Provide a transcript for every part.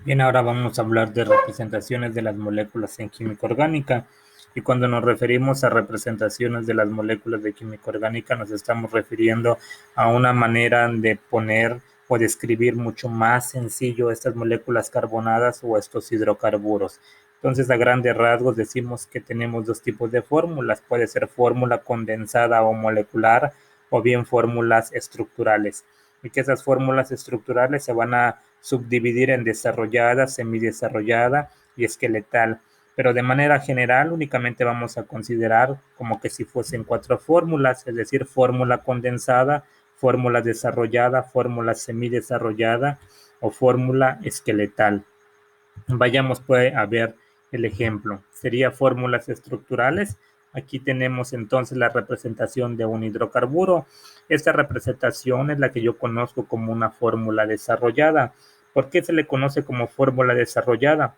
Bien, ahora vamos a hablar de representaciones de las moléculas en química orgánica. Y cuando nos referimos a representaciones de las moléculas de química orgánica, nos estamos refiriendo a una manera de poner o de escribir mucho más sencillo estas moléculas carbonadas o estos hidrocarburos. Entonces, a grandes rasgos, decimos que tenemos dos tipos de fórmulas. Puede ser fórmula condensada o molecular o bien fórmulas estructurales. Y que esas fórmulas estructurales se van a subdividir en desarrollada, semidesarrollada y esqueletal. Pero de manera general únicamente vamos a considerar como que si fuesen cuatro fórmulas, es decir, fórmula condensada, fórmula desarrollada, fórmula semidesarrollada o fórmula esqueletal. Vayamos pues a ver el ejemplo. Sería fórmulas estructurales. Aquí tenemos entonces la representación de un hidrocarburo. Esta representación es la que yo conozco como una fórmula desarrollada. ¿Por qué se le conoce como fórmula desarrollada?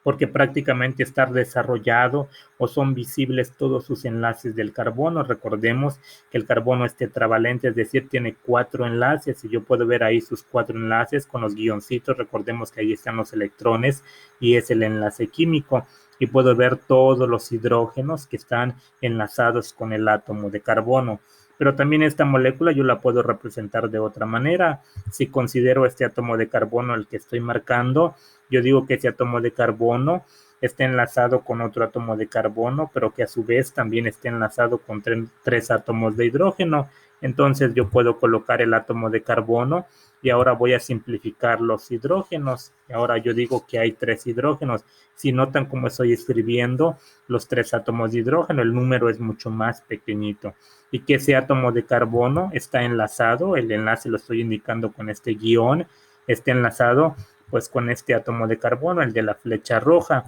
Porque prácticamente está desarrollado o son visibles todos sus enlaces del carbono. Recordemos que el carbono es tetravalente, es decir, tiene cuatro enlaces y yo puedo ver ahí sus cuatro enlaces con los guioncitos. Recordemos que ahí están los electrones y es el enlace químico. Y puedo ver todos los hidrógenos que están enlazados con el átomo de carbono. Pero también esta molécula yo la puedo representar de otra manera. Si considero este átomo de carbono el que estoy marcando, yo digo que ese átomo de carbono está enlazado con otro átomo de carbono, pero que a su vez también está enlazado con tres átomos de hidrógeno. Entonces yo puedo colocar el átomo de carbono y ahora voy a simplificar los hidrógenos. Y ahora yo digo que hay tres hidrógenos. Si notan cómo estoy escribiendo los tres átomos de hidrógeno, el número es mucho más pequeñito. Y que ese átomo de carbono está enlazado, el enlace lo estoy indicando con este guión, está enlazado pues con este átomo de carbono, el de la flecha roja.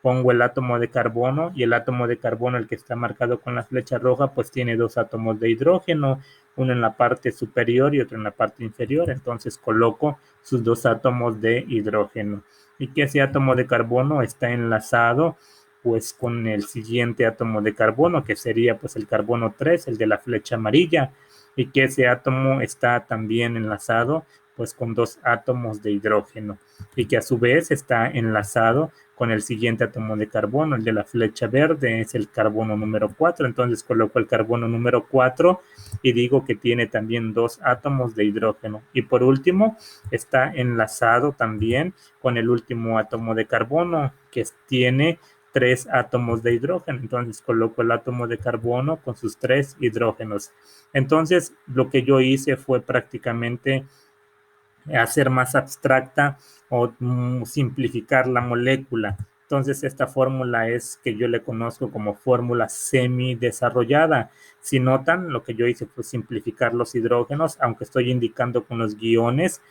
Pongo el átomo de carbono y el átomo de carbono, el que está marcado con la flecha roja, pues tiene dos átomos de hidrógeno, uno en la parte superior y otro en la parte inferior. Entonces coloco sus dos átomos de hidrógeno. Y que ese átomo de carbono está enlazado pues con el siguiente átomo de carbono, que sería pues el carbono 3, el de la flecha amarilla, y que ese átomo está también enlazado pues con dos átomos de hidrógeno y que a su vez está enlazado con el siguiente átomo de carbono, el de la flecha verde, es el carbono número 4. Entonces coloco el carbono número 4 y digo que tiene también dos átomos de hidrógeno. Y por último, está enlazado también con el último átomo de carbono, que tiene tres átomos de hidrógeno. Entonces coloco el átomo de carbono con sus tres hidrógenos. Entonces lo que yo hice fue prácticamente hacer más abstracta o simplificar la molécula. Entonces, esta fórmula es que yo le conozco como fórmula semi-desarrollada. Si notan, lo que yo hice fue simplificar los hidrógenos, aunque estoy indicando con los guiones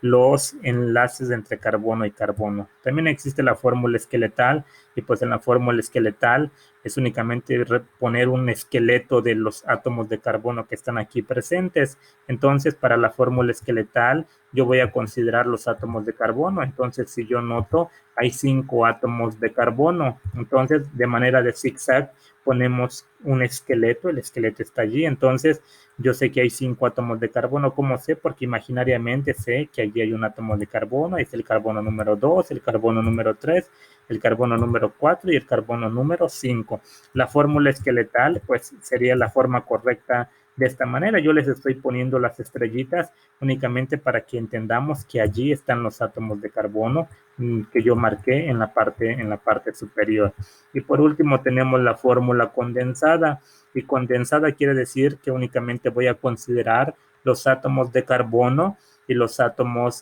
los enlaces entre carbono y carbono. También existe la fórmula esqueletal y pues en la fórmula esqueletal es únicamente poner un esqueleto de los átomos de carbono que están aquí presentes. Entonces, para la fórmula esqueletal, yo voy a considerar los átomos de carbono. Entonces, si yo noto, hay 5 átomos de carbono. Entonces, de manera de zigzag, ponemos un esqueleto, el esqueleto está allí. Entonces, yo sé que hay 5 átomos de carbono. ¿Cómo sé? Porque imaginariamente sé que allí hay un átomo de carbono. Es el carbono número 2, el carbono número 3, el carbono número 4 y el carbono número 5. La fórmula esqueletal, pues, sería la forma correcta de esta manera. Yo les estoy poniendo las estrellitas únicamente para que entendamos que allí están los átomos de carbono que yo marqué en la parte superior. Y por último tenemos la fórmula condensada. Y condensada quiere decir que únicamente voy a considerar los átomos de carbono y los átomos